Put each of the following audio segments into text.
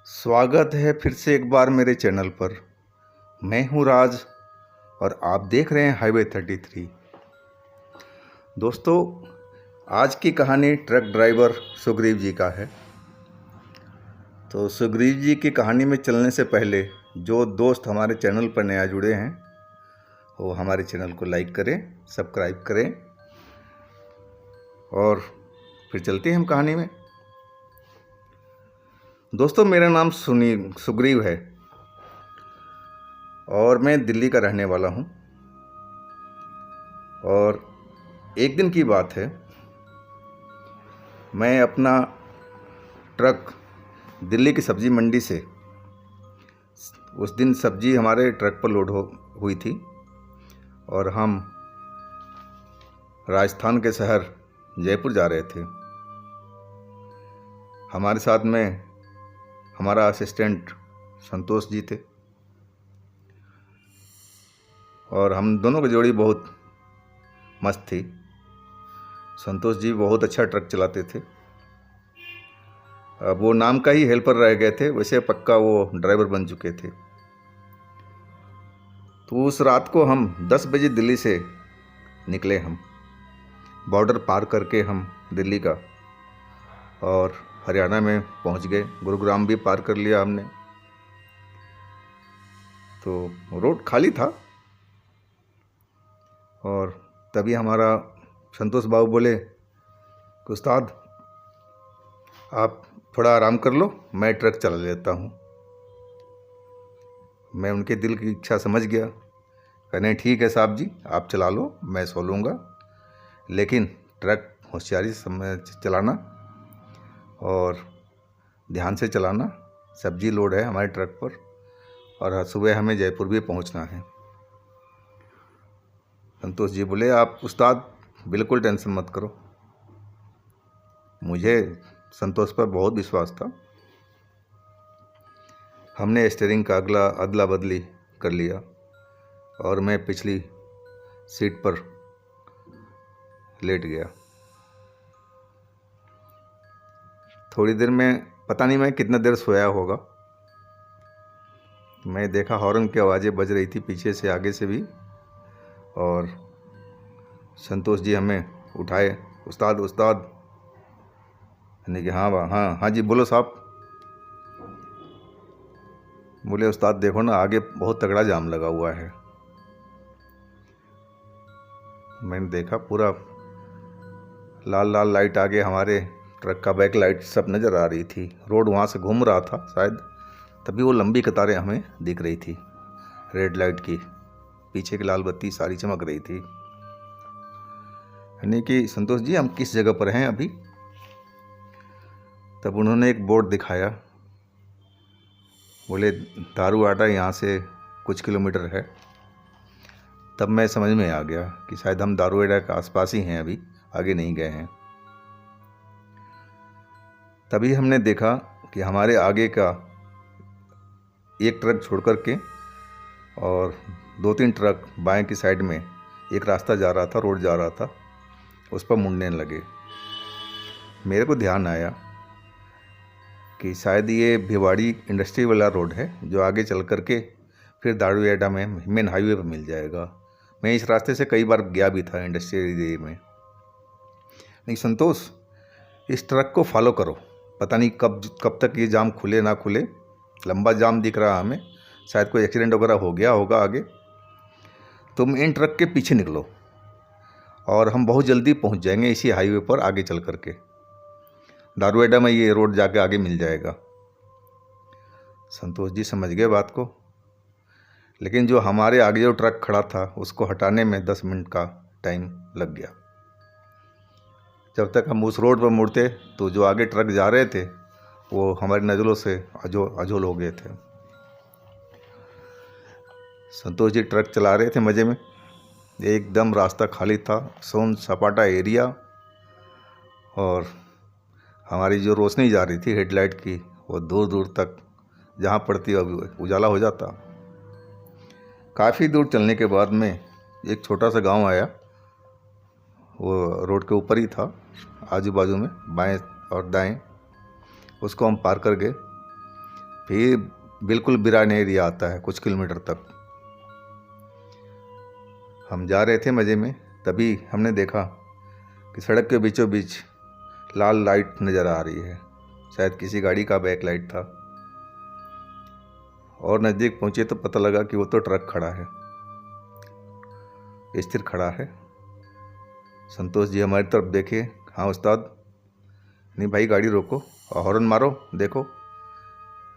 स्वागत है फिर से एक बार मेरे चैनल पर। मैं हूं राज और आप देख रहे हैं हाईवे 33। दोस्तों, आज की कहानी ट्रक ड्राइवर सुग्रीव जी का है। तो सुग्रीव जी की कहानी में चलने से पहले जो दोस्त हमारे चैनल पर नया जुड़े हैं वो हमारे चैनल को लाइक करें, सब्सक्राइब करें और फिर चलते हैं हम कहानी में। दोस्तों, मेरा नाम सुग्रीव है और मैं दिल्ली का रहने वाला हूं। और एक दिन की बात है, मैं अपना ट्रक दिल्ली की सब्जी मंडी से, उस दिन सब्जी हमारे ट्रक पर लोड हुई थी और हम राजस्थान के शहर जयपुर जा रहे थे। हमारे साथ में हमारा असिस्टेंट संतोष जी थे और हम दोनों की जोड़ी बहुत मस्त थी। संतोष जी बहुत अच्छा ट्रक चलाते थे। अब वो नाम का ही हेल्पर रह गए थे, वैसे पक्का वो ड्राइवर बन चुके थे। तो उस रात को हम 10 बजे दिल्ली से निकले। हम बॉर्डर पार करके हम दिल्ली का और हरियाणा में पहुंच गए। गुरुग्राम भी पार कर लिया हमने। तो रोड खाली था और तभी हमारा संतोष बाबू बोले कि उस्ताद आप थोड़ा आराम कर लो, मैं ट्रक चला लेता हूँ। मैं उनके दिल की इच्छा समझ गया। कहने ठीक है साहब जी, आप चला लो, मैं सो लूँगा, लेकिन ट्रक होशियारी से चलाना और ध्यान से चलाना। सब्जी लोड है हमारे ट्रक पर और सुबह हमें जयपुर भी पहुंचना है। संतोष जी बोले आप उस्ताद बिल्कुल टेंशन मत करो। मुझे संतोष पर बहुत विश्वास था। हमने स्टीयरिंग का अदला बदली कर लिया और मैं पिछली सीट पर लेट गया। थोड़ी देर में, पता नहीं मैं कितना देर सोया होगा, मैं देखा हॉर्न की आवाज़ें बज रही थी पीछे से, आगे से भी। और संतोष जी हमें उठाए, उस्ताद उस्ताद। यानी कि हाँ जी बोलो साहब। बोले उस्ताद देखो ना, आगे बहुत तगड़ा जाम लगा हुआ है। मैंने देखा पूरा लाल लाल लाइट आगे हमारे ट्रक का बैक लाइट सब नज़र आ रही थी। रोड वहाँ से घूम रहा था शायद, तभी वो लंबी कतारें हमें दिख रही थी रेड लाइट की। पीछे की लाल बत्ती सारी चमक रही थी। यानी कि संतोष जी हम किस जगह पर हैं अभी? तब उन्होंने एक बोर्ड दिखाया। बोले दारूवाड़ा यहाँ से कुछ किलोमीटर है। तब मैं समझ में आ गया कि शायद हम दारूवाड़ा के आसपास ही हैं, अभी आगे नहीं गए हैं। तभी हमने देखा कि हमारे आगे का एक ट्रक छोड़ कर के और 2-3 ट्रक बाएं की साइड में एक रास्ता जा रहा था, रोड जा रहा था, उस पर मुड़ने लगे। मेरे को ध्यान आया कि शायद ये भिवाड़ी इंडस्ट्री वाला रोड है जो आगे चल कर के फिर दारूवाड़ा में मेन हाईवे पर मिल जाएगा। मैं इस रास्ते से कई बार गया भी था इंडस्ट्रियल एरिया में। नहीं संतोष, इस ट्रक को फॉलो करो, पता नहीं कब तक ये जाम खुले ना खुले। लंबा जाम दिख रहा हमें, शायद कोई एक्सीडेंट वगैरह हो गया होगा आगे। तुम इन ट्रक के पीछे निकलो और हम बहुत जल्दी पहुंच जाएंगे इसी हाईवे पर आगे चल करके। दारूवाड़ा में ये रोड जाके आगे मिल जाएगा। संतोष जी समझ गए बात को, लेकिन जो हमारे आगे जो ट्रक खड़ा था उसको हटाने में 10 मिनट का टाइम लग गया। जब तक हम उस रोड पर मुड़ते तो जो आगे ट्रक जा रहे थे वो हमारी नज़रों से अझोल हो गए थे। संतोष जी ट्रक चला रहे थे मज़े में, एकदम रास्ता खाली था, सोन सपाटा एरिया, और हमारी जो रोशनी जा रही थी हेडलाइट की वो दूर दूर तक जहाँ पड़ती अभी उजाला हो जाता। काफ़ी दूर चलने के बाद में एक छोटा सा गांव आया। वो रोड के ऊपर ही था, आजू बाजू में बाएं और दाएं। उसको हम पार कर गए फिर बिल्कुल बिरान एरिया आता है कुछ किलोमीटर तक। हम जा रहे थे मज़े में, तभी हमने देखा कि सड़क के बीचों बीच लाल लाइट नज़र आ रही है। शायद किसी गाड़ी का बैक लाइट था। और नज़दीक पहुँचे तो पता लगा कि वो तो ट्रक खड़ा है, स्थिर खड़ा है। संतोष जी हमारी तरफ देखे, हाँ उस्ताद। नहीं भाई, गाड़ी रोको और हॉर्न मारो, देखो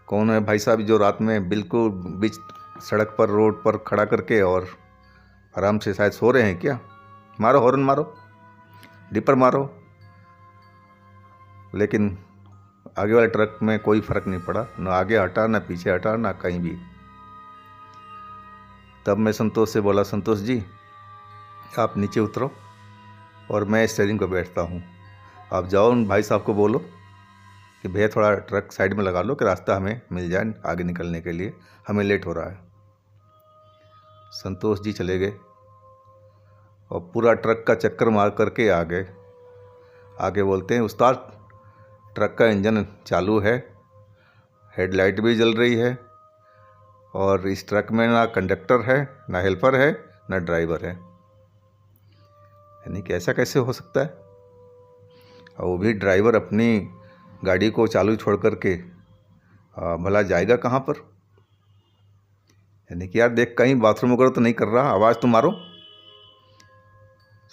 कौन है भाई साहब जो रात में बिल्कुल बीच सड़क पर रोड पर खड़ा करके और आराम से शायद सो रहे हैं क्या। मारो हॉर्न मारो, डिपर मारो। लेकिन आगे वाले ट्रक में कोई फ़र्क नहीं पड़ा, ना आगे हटा ना पीछे हटा ना कहीं भी। तब मैं संतोष से बोला, संतोष जी आप नीचे उतरो और मैं स्टीयरिंग पर बैठता हूँ। आप जाओ उन भाई साहब को बोलो कि भैया थोड़ा ट्रक साइड में लगा लो कि रास्ता हमें मिल जाए आगे निकलने के लिए, हमें लेट हो रहा है। संतोष जी चले गए और पूरा ट्रक का चक्कर मार करके आ गए। आगे बोलते हैं, उस्ताद ट्रक का इंजन चालू है, हेडलाइट भी जल रही है और इस ट्रक में ना कंडक्टर है, ना हेल्पर है, ना ड्राइवर है। यानी कि ऐसा कैसे हो सकता है? और वो भी ड्राइवर अपनी गाड़ी को चालू छोड़ करके भला जाएगा कहाँ पर? यानी कि यार देख, कहीं बाथरूम वगैरह तो नहीं कर रहा, आवाज़ तो मारो।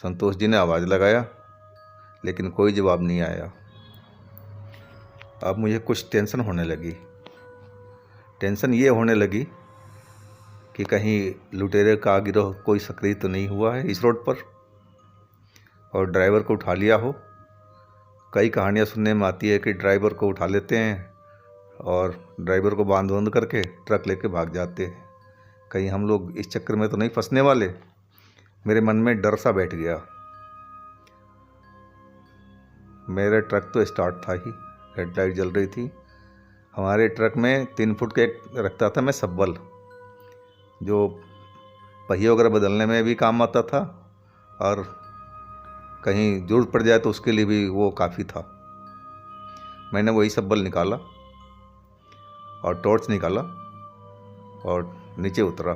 संतोष जी ने आवाज़ लगाया लेकिन कोई जवाब नहीं आया। अब मुझे कुछ टेंशन होने लगी। टेंशन ये होने लगी कि कहीं लुटेरे का गिरोह कोई सक्रिय तो नहीं हुआ है इस रोड पर और ड्राइवर को उठा लिया हो। कई कहानियाँ सुनने में आती है कि ड्राइवर को उठा लेते हैं और ड्राइवर को बांध बंद करके ट्रक लेके भाग जाते हैं। कहीं हम लोग इस चक्कर में तो नहीं फंसने वाले? मेरे मन में डर सा बैठ गया। मेरा ट्रक तो स्टार्ट था ही, हेडलाइट जल रही थी। हमारे ट्रक में 3 फुट के एक रखता था मैं सब्बल, जो पहिए वगैरह बदलने में भी काम आता था और कहीं ज़रूरत पड़ जाए तो उसके लिए भी वो काफ़ी था। मैंने वही सब्बल निकाला और टॉर्च निकाला और नीचे उतरा।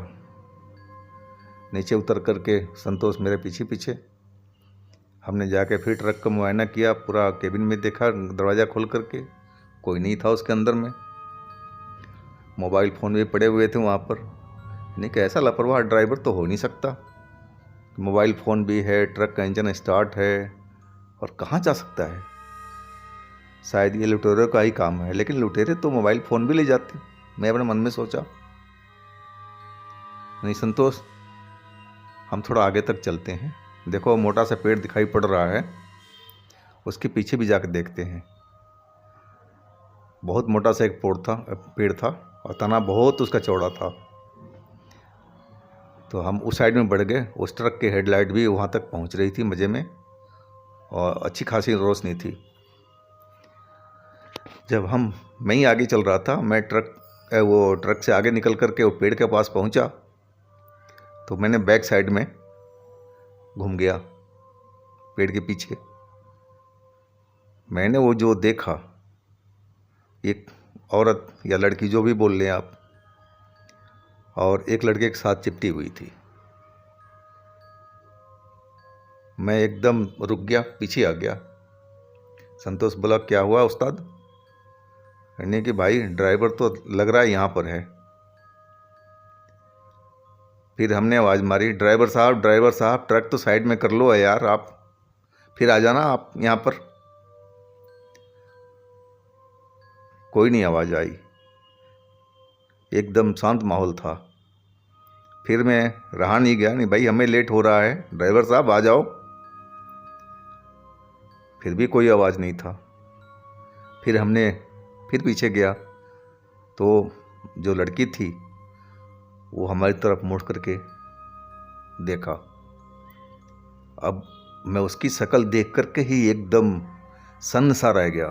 नीचे उतर करके संतोष मेरे पीछे पीछे। हमने जाके फिर ट्रक का मुआयना किया, पूरा केबिन में देखा, दरवाज़ा खोल करके कोई नहीं था उसके अंदर में। मोबाइल फ़ोन भी पड़े हुए थे वहाँ पर। नहीं कि ऐसा लापरवाह ड्राइवर तो हो नहीं सकता। मोबाइल फ़ोन भी है, ट्रक का इंजन स्टार्ट है और कहाँ जा सकता है? शायद ये लुटेरों का ही काम है। लेकिन लुटेरे तो मोबाइल फ़ोन भी ले जाते। मैं अपने मन में सोचा, नहीं संतोष, हम थोड़ा आगे तक चलते हैं। देखो मोटा सा पेड़ दिखाई पड़ रहा है, उसके पीछे भी जाकर देखते हैं। बहुत मोटा सा एक पेड़ था और तना बहुत उसका चौड़ा था। तो हम उस साइड में बढ़ गए। उस ट्रक की हेडलाइट भी वहाँ तक पहुँच रही थी मज़े में और अच्छी खासी रोशनी थी। जब मैं ही आगे चल रहा था, मैं ट्रक से आगे निकल करके वो पेड़ के पास पहुँचा तो मैंने बैक साइड में घूम गया पेड़ के पीछे। मैंने वो जो देखा, एक औरत या लड़की जो भी बोल लें आप, और एक लड़के के साथ चिपटी हुई थी। मैं एकदम रुक गया, पीछे आ गया। संतोष बोला, क्या हुआ उस्ताद? कहने कि भाई ड्राइवर तो लग रहा है यहाँ पर है। फिर हमने आवाज़ मारी, ड्राइवर साहब ट्रक तो साइड में कर लो यार, आप फिर आ जाना आप यहाँ पर। कोई नहीं आवाज़ आई, एकदम शांत माहौल था। फिर मैं रहा नहीं गया, नहीं भाई हमें लेट हो रहा है, ड्राइवर साहब आ जाओ। फिर भी कोई आवाज़ नहीं था। फिर हमने पीछे गया तो जो लड़की थी वो हमारी तरफ मुड़ करके देखा। अब मैं उसकी शक्ल देख करके ही एकदम सन्न सा रह गया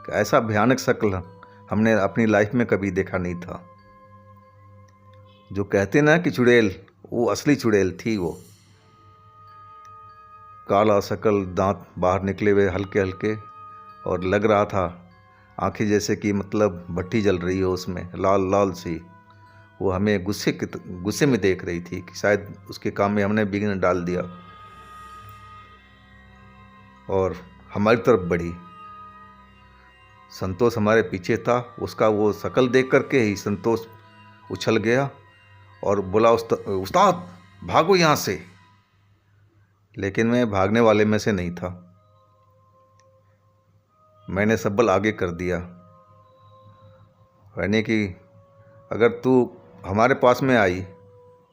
कि ऐसा भयानक शक्ल हमने अपनी लाइफ में कभी देखा नहीं था। जो कहते ना कि चुड़ैल, वो असली चुड़ैल थी। वो काला शक्ल, दांत बाहर निकले हुए हल्के हल्के, और लग रहा था आंखें जैसे कि मतलब भट्टी जल रही हो, उसमें लाल लाल सी। वो हमें गुस्से में देख रही थी कि शायद उसके काम में हमने विघ्न डाल दिया, और हमारी तरफ बढ़ी। संतोष हमारे पीछे था। उसका वो शक्ल देख करके ही संतोष उछल गया और बोला, उस्ताद भागो यहाँ से। लेकिन मैं भागने वाले में से नहीं था। मैंने सब्बल आगे कर दिया, यानी कि अगर तू हमारे पास में आई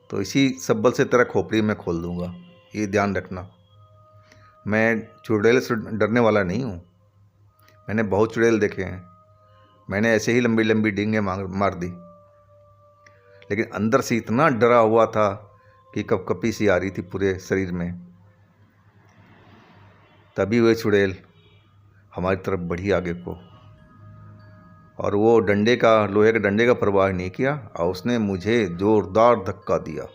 तो इसी सब्बल से तेरा खोपड़ी मैं खोल दूंगा, ये ध्यान रखना। मैं चुड़ैल से डरने वाला नहीं हूँ। मैंने बहुत चुड़ैल देखे हैं। मैंने ऐसे ही लंबी लंबी डींगें मार दी, लेकिन अंदर से इतना डरा हुआ था कि कपकपी सी आ रही थी पूरे शरीर में। तभी वह चुड़ैल हमारी तरफ बढ़ी आगे को, और वो लोहे के डंडे का परवाह नहीं किया, और उसने मुझे जोरदार धक्का दिया।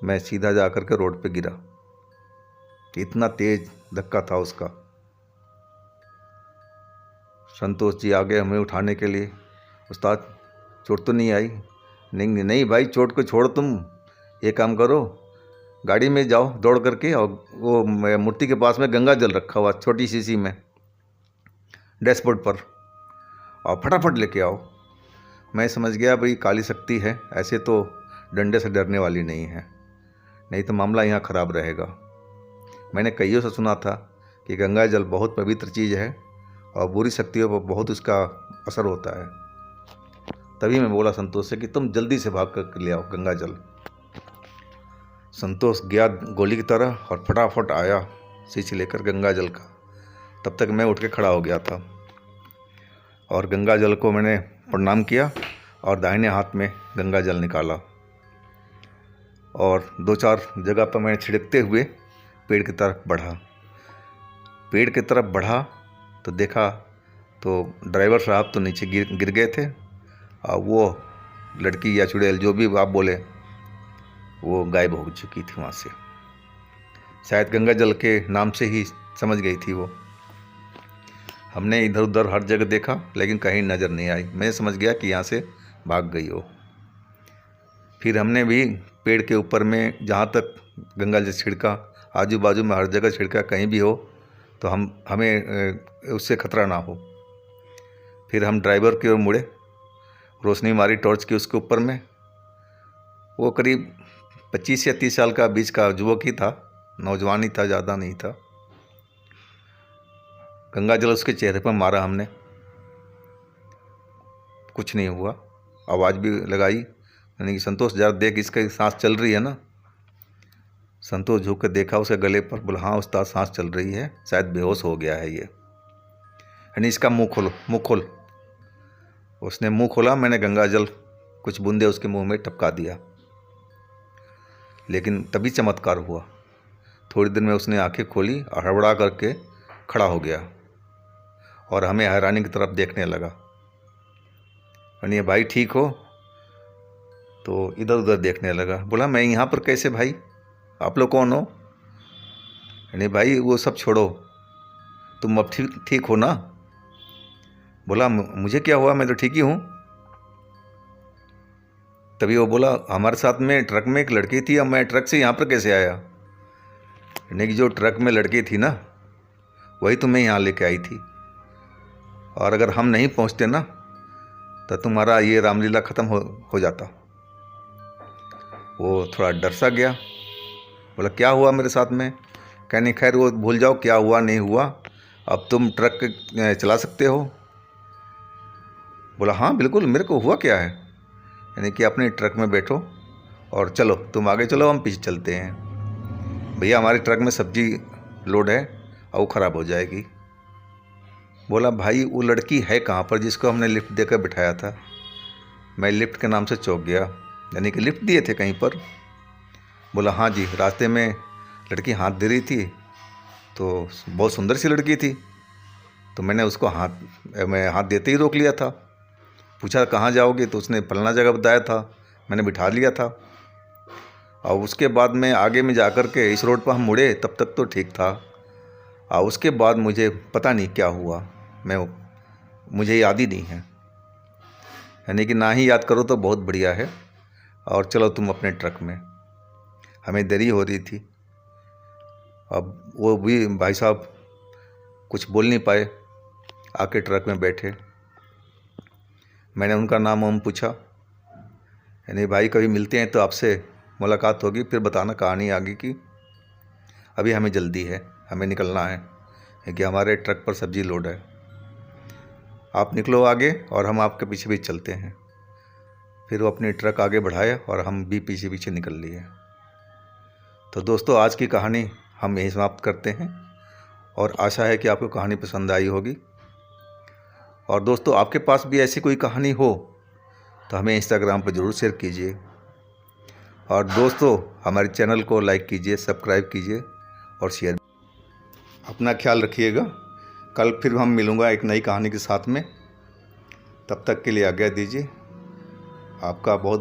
मैं सीधा जाकर के रोड पे गिरा। इतना तेज धक्का था उसका। संतोष जी आ गए हमें उठाने के लिए। उस्ताद चोट तो नहीं आई? नहीं नहीं भाई, चोट को छोड़ो, तुम ये काम करो, गाड़ी में जाओ दौड़ करके, और वो मूर्ति के पास में गंगा जल रखा हुआ छोटी शीशी में डैशबोर्ड पर, और फटाफट लेके आओ। मैं समझ गया भाई काली शक्ति है, ऐसे तो डंडे से डरने वाली नहीं है, नहीं तो मामला यहाँ ख़राब रहेगा। मैंने कईयों से सुना था कि गंगा जल बहुत पवित्र चीज़ है और बुरी शक्तियों पर बहुत उसका असर होता है। तभी मैं बोला संतोष से कि तुम जल्दी से भाग कर ले आओ गंगा जल। संतोष गया गोली की तरह और फटाफट आया शीशी लेकर गंगा जल का। तब तक मैं उठ के खड़ा हो गया था, और गंगा जल को मैंने प्रणाम किया और दाहिने हाथ में गंगा जल निकाला, और 2-4 जगह पर मैंने छिड़कते हुए पेड़ की तरफ बढ़ा। पेड़ की तरफ बढ़ा तो देखा तो ड्राइवर साहब तो नीचे गिर गए थे, और वो लड़की या चुड़ैल जो भी आप बोले वो गायब हो चुकी थी वहाँ से। शायद गंगा जल के नाम से ही समझ गई थी वो। हमने इधर उधर हर जगह देखा, लेकिन कहीं नज़र नहीं आई। मैं समझ गया कि यहाँ से भाग गई हो। फिर हमने भी पेड़ के ऊपर में जहाँ तक गंगा जल छिड़का, आजू बाजू में हर जगह छिड़का, कहीं भी हो तो हमें उससे खतरा ना हो। फिर हम ड्राइवर की ओर मुड़े, रोशनी मारी टॉर्च की उसके ऊपर में। वो करीब 25 या 30 साल का बीच का युवक ही था, नौजवान ही था, ज़्यादा नहीं था। गंगा जल उसके चेहरे पर मारा हमने, कुछ नहीं हुआ। आवाज़ भी लगाई, यानी कि संतोष जरा देख, इसका सांस चल रही है ना। संतोष झुक कर देखा उसके गले पर, बोला हाँ उस्ताद सांस चल रही है, शायद बेहोश हो गया है ये, यानी इसका मुंह खोलो, मुंह खोल। उसने मुंह खोला, मैंने गंगा जल कुछ बूंदे उसके मुंह में टपका दिया। लेकिन तभी चमत्कार हुआ, थोड़ी देर में उसने आंखें खोली और हड़बड़ा करके खड़ा हो गया और हमें हैरानी की तरफ देखने लगा। यानी भाई ठीक हो? तो इधर उधर देखने लगा। बोला मैं यहाँ पर कैसे भाई, आप लोग कौन हो? यानी भाई वो सब छोड़ो, तुम अब ठीक हो ना? बोला मुझे क्या हुआ, मैं तो ठीक ही हूँ। तभी वो बोला हमारे साथ में ट्रक में एक लड़की थी, अब मैं ट्रक से यहाँ पर कैसे आया? यानी कि जो ट्रक में लड़की थी ना, वही तुम्हें यहाँ लेके आई थी, और अगर हम नहीं पहुँचते ना तो तुम्हारा ये रामलीला ख़त्म हो जाता। वो थोड़ा डर सा गया, बोला क्या हुआ मेरे साथ में? कहने खैर वो भूल जाओ, क्या हुआ नहीं हुआ, अब तुम ट्रक चला सकते हो। बोला हाँ बिल्कुल, मेरे को हुआ क्या है, यानी कि अपने ट्रक में बैठो और चलो, तुम आगे चलो हम पीछे चलते हैं। भैया हमारे ट्रक में सब्जी लोड है और वो ख़राब हो जाएगी। बोला भाई वो लड़की है कहाँ पर जिसको हमने लिफ्ट देकर बिठाया था? मैं लिफ्ट के नाम से चौंक गया, यानी कि लिफ्ट दिए थे कहीं पर? बोला हाँ जी, रास्ते में लड़की हाथ दे रही थी, तो बहुत सुंदर सी लड़की थी, तो मैंने उसको हाथ देते ही रोक लिया था। पूछा कहाँ जाओगे, तो उसने फलाना जगह बताया था, मैंने बिठा लिया था। और उसके बाद में आगे में जा कर के इस रोड पर हम मुड़े, तब तक तो ठीक था, और उसके बाद मुझे पता नहीं क्या हुआ, मुझे याद ही नहीं है। यानी कि ना ही याद करो तो बहुत बढ़िया है। और चलो तुम अपने ट्रक में, हमें देरी हो रही थी। अब वो भी भाई साहब कुछ बोल नहीं पाए, आके ट्रक में बैठे। मैंने उनका नाम वाम पूछा, यानी भाई कभी मिलते हैं तो आपसे मुलाकात होगी, फिर बताना कहानी आगे की। अभी हमें जल्दी है, हमें निकलना है क्योंकि हमारे ट्रक पर सब्ज़ी लोड है। आप निकलो आगे और हम आपके पीछे भी चलते हैं। फिर वो अपनी ट्रक आगे बढ़ाए और हम भी पीछे पीछे निकल लिए। तो दोस्तों, आज की कहानी हम यहीं समाप्त करते हैं और आशा है कि आपको कहानी पसंद आई होगी। और दोस्तों, आपके पास भी ऐसी कोई कहानी हो तो हमें इंस्टाग्राम पर ज़रूर शेयर कीजिए। और दोस्तों, हमारे चैनल को लाइक कीजिए, सब्सक्राइब कीजिए और शेयर। अपना ख्याल रखिएगा। कल फिर हम मिलूँगा एक नई कहानी के साथ में। तब तक के लिए आज्ञा दीजिए। आपका बहुत बहुत